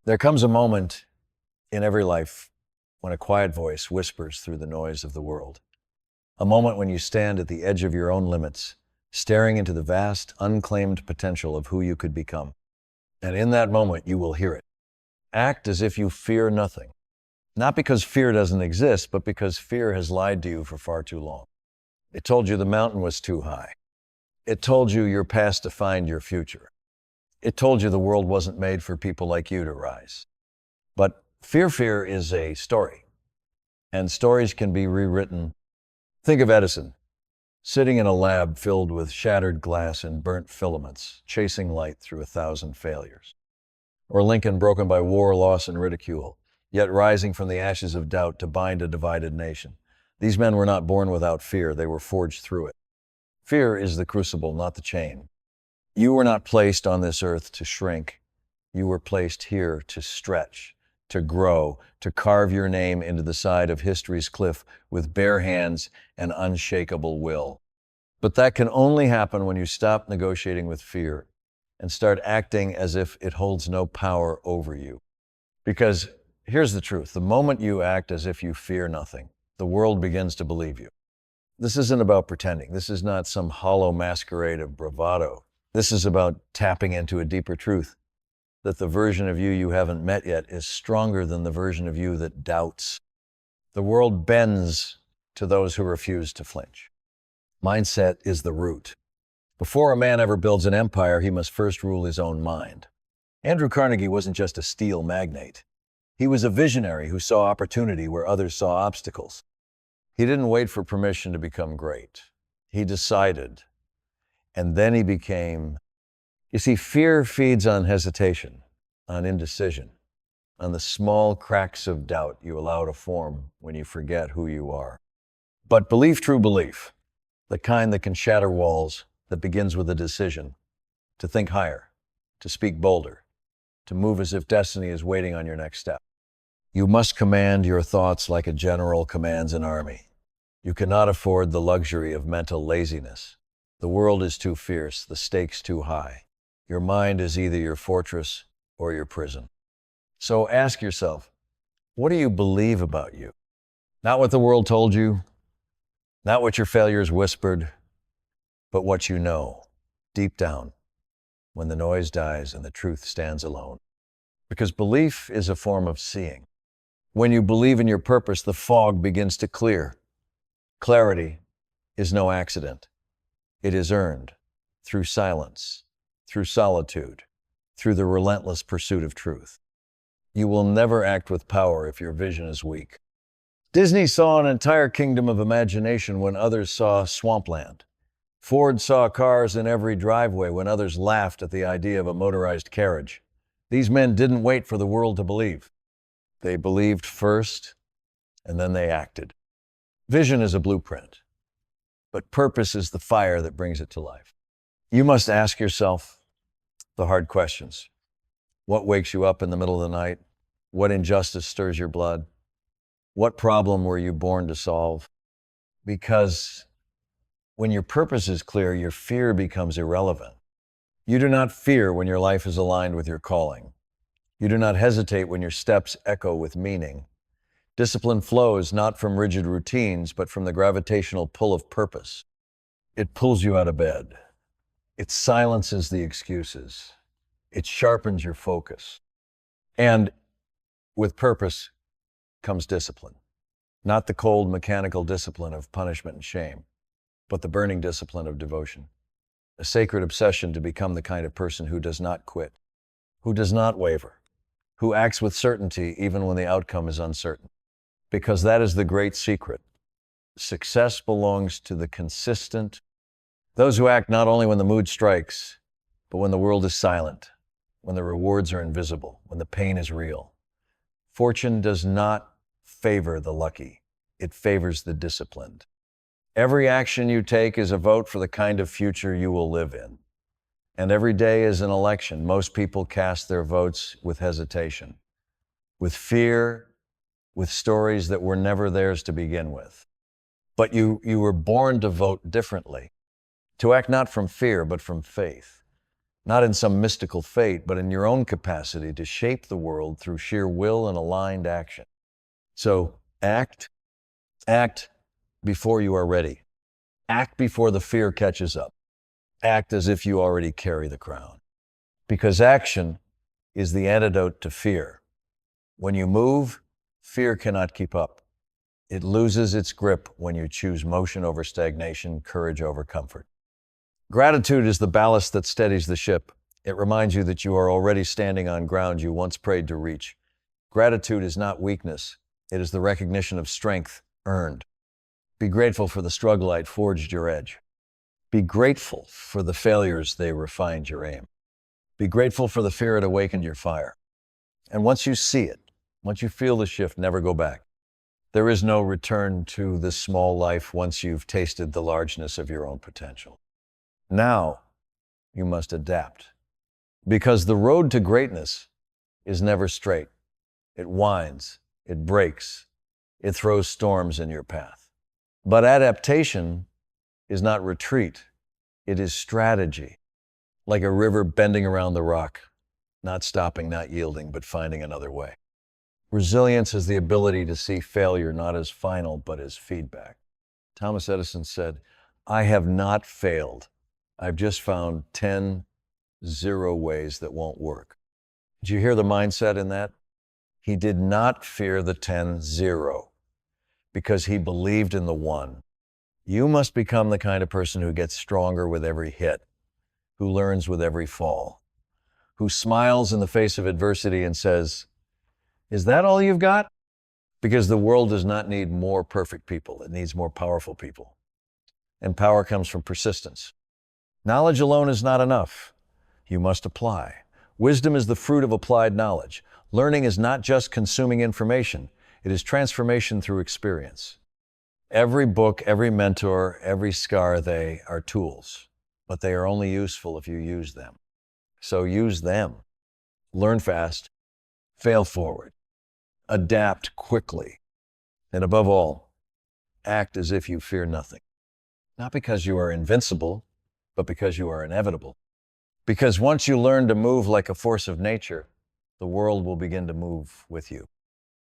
There comes a moment in every life when a quiet voice whispers through the noise of the world. A moment when you stand at the edge of your own limits, staring into the vast, unclaimed potential of who you could become. And in that moment, you will hear it. Act as if you fear nothing. Not because fear doesn't exist, but because fear has lied to you for far too long. It told you the mountain was too high. It told you your past defined your future. It told you the world wasn't made for people like you to rise. But fear is a story, and stories can be rewritten. Think of Edison, sitting in a lab filled with shattered glass and burnt filaments, chasing light through 1,000 failures. Or Lincoln, broken by war, loss, and ridicule, yet rising from the ashes of doubt to bind a divided nation. These men were not born without fear, they were forged through it. Fear is the crucible, not the chain. You were not placed on this earth to shrink. You were placed here to stretch, to grow, to carve your name into the side of history's cliff with bare hands and unshakable will. But that can only happen when you stop negotiating with fear and start acting as if it holds no power over you. Because here's the truth, the moment you act as if you fear nothing, the world begins to believe you. This isn't about pretending. This is not some hollow masquerade of bravado. This is about tapping into a deeper truth, that the version of you haven't met yet is stronger than the version of you that doubts. The world bends to those who refuse to flinch. Mindset is the root. Before a man ever builds an empire, he must first rule his own mind. Andrew Carnegie wasn't just a steel magnate. He was a visionary who saw opportunity where others saw obstacles. He didn't wait for permission to become great. He decided, and then he became. You see, fear feeds on hesitation, on indecision, on the small cracks of doubt you allow to form when you forget who you are. But belief, true belief, the kind that can shatter walls, that begins with a decision to think higher, to speak bolder, to move as if destiny is waiting on your next step. You must command your thoughts like a general commands an army. You cannot afford the luxury of mental laziness. The world is too fierce, the stakes too high. Your mind is either your fortress or your prison. So ask yourself, what do you believe about you? Not what the world told you, not what your failures whispered, but what you know, deep down, when the noise dies and the truth stands alone. Because belief is a form of seeing. When you believe in your purpose, the fog begins to clear. Clarity is no accident. It is earned through silence, through solitude, through the relentless pursuit of truth. You will never act with power if your vision is weak. Disney saw an entire kingdom of imagination when others saw swampland. Ford saw cars in every driveway when others laughed at the idea of a motorized carriage. These men didn't wait for the world to believe. They believed first, and then they acted. Vision is a blueprint, but purpose is the fire that brings it to life. You must ask yourself the hard questions. What wakes you up in the middle of the night? What injustice stirs your blood? What problem were you born to solve? Because when your purpose is clear, your fear becomes irrelevant. You do not fear when your life is aligned with your calling. You do not hesitate when your steps echo with meaning. Discipline flows not from rigid routines, but from the gravitational pull of purpose. It pulls you out of bed. It silences the excuses. It sharpens your focus. And with purpose comes discipline. Not the cold, mechanical discipline of punishment and shame, but the burning discipline of devotion. A sacred obsession to become the kind of person who does not quit, who does not waver, who acts with certainty even when the outcome is uncertain. Because that is the great secret. Success belongs to the consistent, those who act not only when the mood strikes, but when the world is silent, when the rewards are invisible, when the pain is real. Fortune does not favor the lucky. It favors the disciplined. Every action you take is a vote for the kind of future you will live in. And every day is an election. Most people cast their votes with hesitation, with fear, with stories that were never theirs to begin with. But you were born to vote differently, to act not from fear, but from faith, not in some mystical fate, but in your own capacity to shape the world through sheer will and aligned action. So act before you are ready. Act before the fear catches up. Act as if you already carry the crown. Because action is the antidote to fear. When you move, fear cannot keep up. It loses its grip when you choose motion over stagnation, courage over comfort. Gratitude is the ballast that steadies the ship. It reminds you that you are already standing on ground you once prayed to reach. Gratitude is not weakness. It is the recognition of strength earned. Be grateful for the struggle it forged your edge. Be grateful for the failures they refined your aim. Be grateful for the fear it awakened your fire. And once you see it, once you feel the shift, never go back. There is no return to this small life once you've tasted the largeness of your own potential. Now, you must adapt. Because the road to greatness is never straight. It winds, it breaks, it throws storms in your path. But adaptation is not retreat, it is strategy. Like a river bending around the rock, not stopping, not yielding, but finding another way. Resilience is the ability to see failure not as final, but as feedback. Thomas Edison said, "I have not failed. I've just found 10 zero ways that won't work." Did you hear the mindset in that? He did not fear the 10-0 because he believed in the one. You must become the kind of person who gets stronger with every hit, who learns with every fall, who smiles in the face of adversity and says, "Is that all you've got?" Because the world does not need more perfect people. It needs more powerful people. And power comes from persistence. Knowledge alone is not enough. You must apply. Wisdom is the fruit of applied knowledge. Learning is not just consuming information. It is transformation through experience. Every book, every mentor, every scar, they are tools, but they are only useful if you use them. So use them. Learn fast, fail forward, adapt quickly, and above all, act as if you fear nothing. Not because you are invincible, but because you are inevitable. Because once you learn to move like a force of nature, the world will begin to move with you.